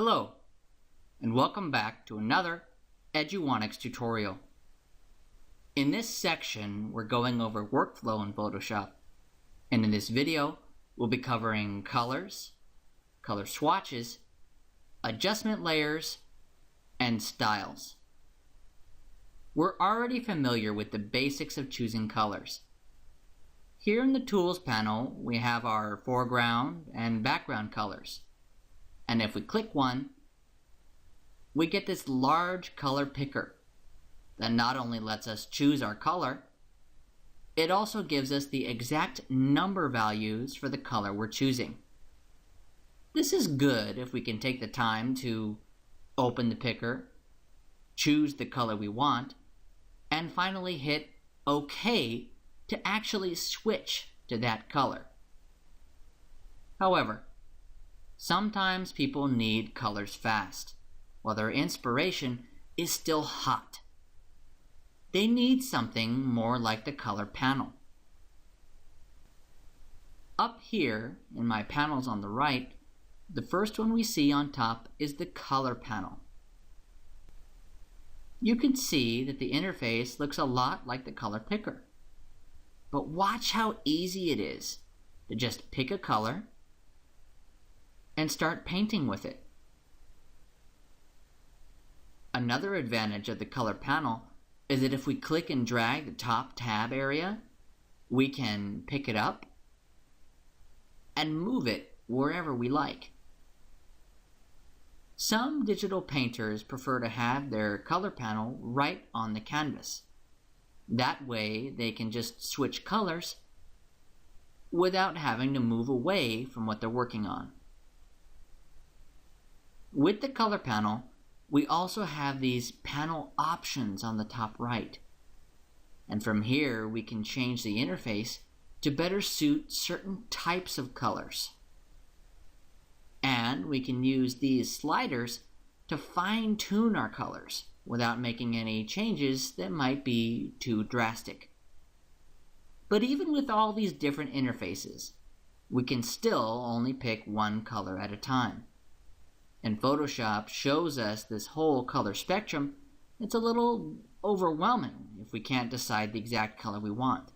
Hello, and welcome back to another Eduonics tutorial. In this section, we're going over workflow in Photoshop, and in this video, we'll be covering colors, color swatches, adjustment layers, and styles. We're already familiar with the basics of choosing colors. Here in the Tools panel, we have our foreground and background colors. And if we click one, we get this large color picker that not only lets us choose our color, it also gives us the exact number values for the color we're choosing. This is good if we can take the time to open the picker, choose the color we want, and finally hit OK to actually switch to that color. However, sometimes people need colors fast, while their inspiration is still hot. They need something more like the color panel. Up here in my panels on the right, the first one we see on top is the color panel. You can see that the interface looks a lot like the color picker. But watch how easy it is to just pick a color and start painting with it. Another advantage of the color panel is that if we click and drag the top tab area, we can pick it up and move it wherever we like. Some digital painters prefer to have their color panel right on the canvas. That way they can just switch colors without having to move away from what they're working on. With the color panel, we also have these panel options on the top right. And from here, we can change the interface to better suit certain types of colors. And we can use these sliders to fine-tune our colors without making any changes that might be too drastic. But even with all these different interfaces, we can still only pick one color at a time. And Photoshop shows us this whole color spectrum. It's a little overwhelming if we can't decide the exact color we want.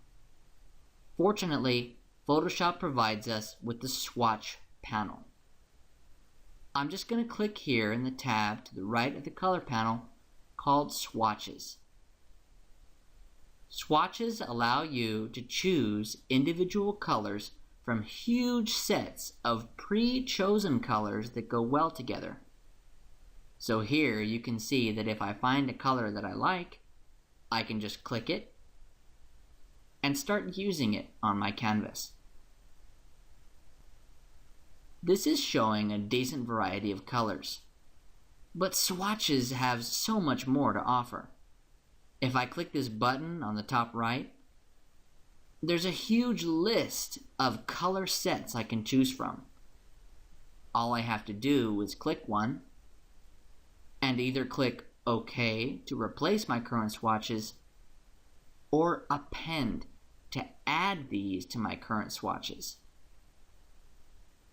Fortunately, Photoshop provides us with the swatch panel. I'm just going to click here in the tab to the right of the color panel called Swatches. Swatches allow you to choose individual colors from huge sets of pre-chosen colors that go well together. So here you can see that if I find a color that I like, I can just click it and start using it on my canvas. This is showing a decent variety of colors, but swatches have so much more to offer. If I click this button on the top right, there's a huge list of color sets I can choose from. All I have to do is click one and either click OK to replace my current swatches or append to add these to my current swatches.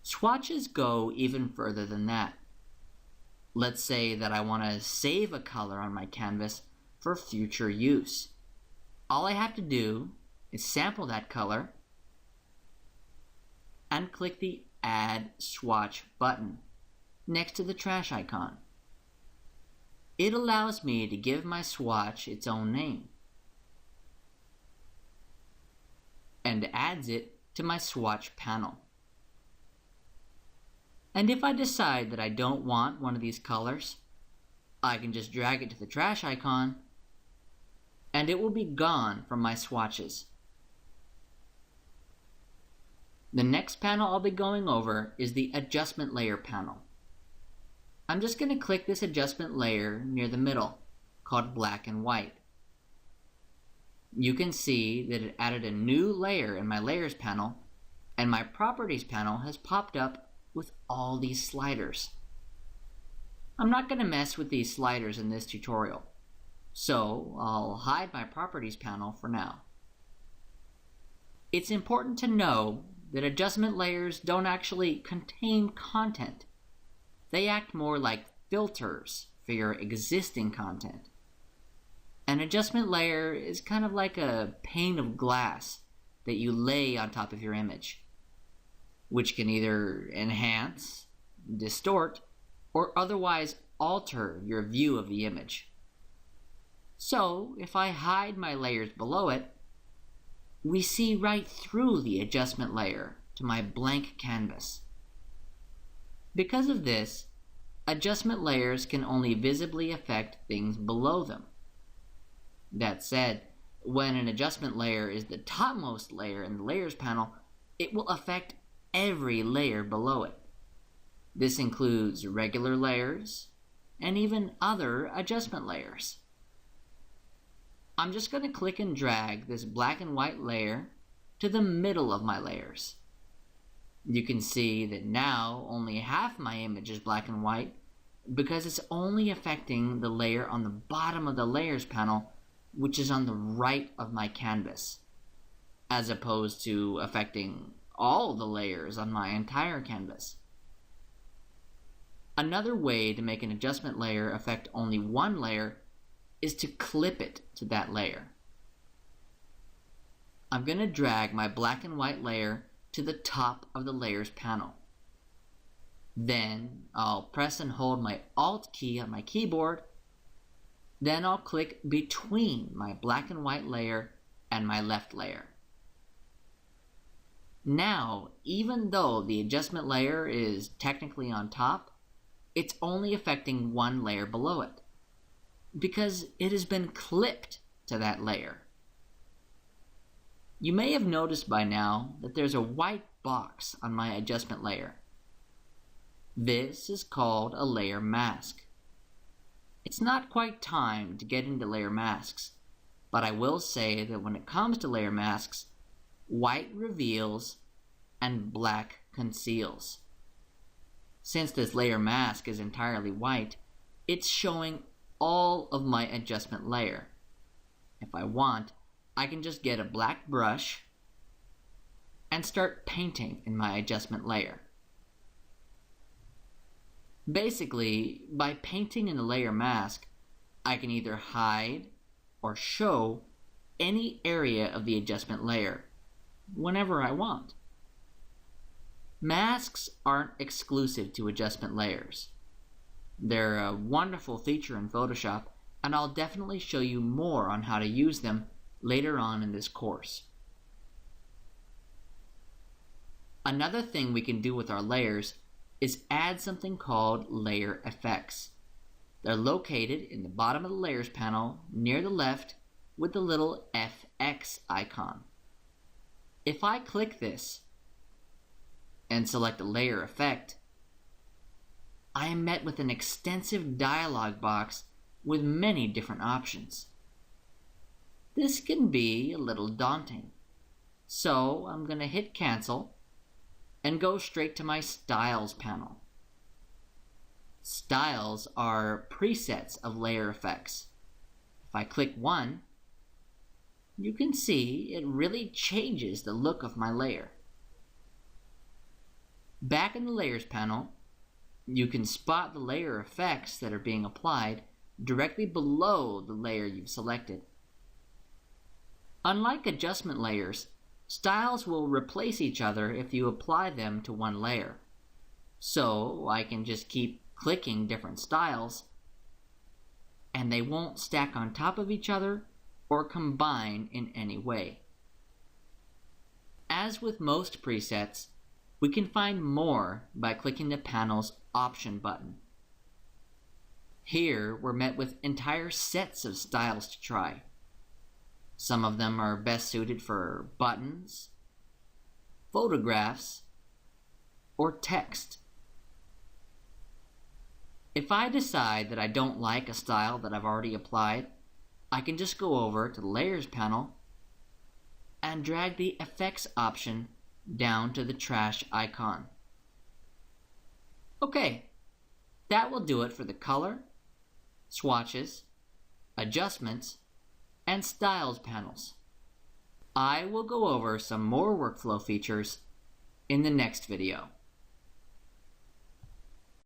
Swatches go even further than that. Let's say that I want to save a color on my canvas for future use. All I have to do is sample that color and click the Add Swatch button next to the trash icon. It allows me to give my swatch its own name and adds it to my swatch panel. And if I decide that I don't want one of these colors, I can just drag it to the trash icon and it will be gone from my swatches. The next panel I'll be going over is the Adjustment Layer panel. I'm just going to click this adjustment layer near the middle, called Black and White. You can see that it added a new layer in my Layers panel, and my Properties panel has popped up with all these sliders. I'm not going to mess with these sliders in this tutorial, so I'll hide my Properties panel for now. It's important to know that adjustment layers don't actually contain content. they act more like filters for your existing content. An adjustment layer is kind of like a pane of glass that you lay on top of your image, which can either enhance, distort, or otherwise alter your view of the image. So, if I hide my layers below it, we see right through the adjustment layer to my blank canvas. Because of this, adjustment layers can only visibly affect things below them. That said, when an adjustment layer is the topmost layer in the Layers panel, it will affect every layer below it. This includes regular layers and even other adjustment layers. I'm just going to click and drag this black and white layer to the middle of my layers. You can see that now only half my image is black and white because it's only affecting the layer on the bottom of the Layers panel, which is on the right of my canvas, as opposed to affecting all the layers on my entire canvas. Another way to make an adjustment layer affect only one layer is to clip it to that layer. I'm going to drag my black and white layer to the top of the Layers panel. Then I'll press and hold my Alt key on my keyboard. Then I'll click between my black and white layer and my left layer. Now, even though the adjustment layer is technically on top, it's only affecting one layer below it, because it has been clipped to that layer. You may have noticed by now that there's a white box on my adjustment layer. This is called a layer mask. It's not quite time to get into layer masks, but I will say that when it comes to layer masks, white reveals and black conceals. Since this layer mask is entirely white, it's showing all of my adjustment layer. If I want, I can just get a black brush and start painting in my adjustment layer. Basically, by painting in the layer mask, I can either hide or show any area of the adjustment layer whenever I want. Masks aren't exclusive to adjustment layers. They're a wonderful feature in Photoshop, and I'll definitely show you more on how to use them later on in this course. Another thing we can do with our layers is add something called layer effects. They're located in the bottom of the Layers panel near the left with the little FX icon. If I click this and select a layer effect, I am met with an extensive dialog box with many different options. This can be a little daunting, so I'm going to hit cancel and go straight to my Styles panel. Styles are presets of layer effects. If I click one, you can see it really changes the look of my layer. Back in the Layers panel, you can spot the layer effects that are being applied directly below the layer you've selected. Unlike adjustment layers, styles will replace each other if you apply them to one layer. So I can just keep clicking different styles, and they won't stack on top of each other or combine in any way. As with most presets, we can find more by clicking the panel's Option button. Here we're met with entire sets of styles to try. Some of them are best suited for buttons, photographs, or text. If I decide that I don't like a style that I've already applied, I can just go over to the Layers panel and drag the Effects option down to the trash icon. Okay, that will do it for the color, swatches, adjustments, and styles panels. I will go over some more workflow features in the next video.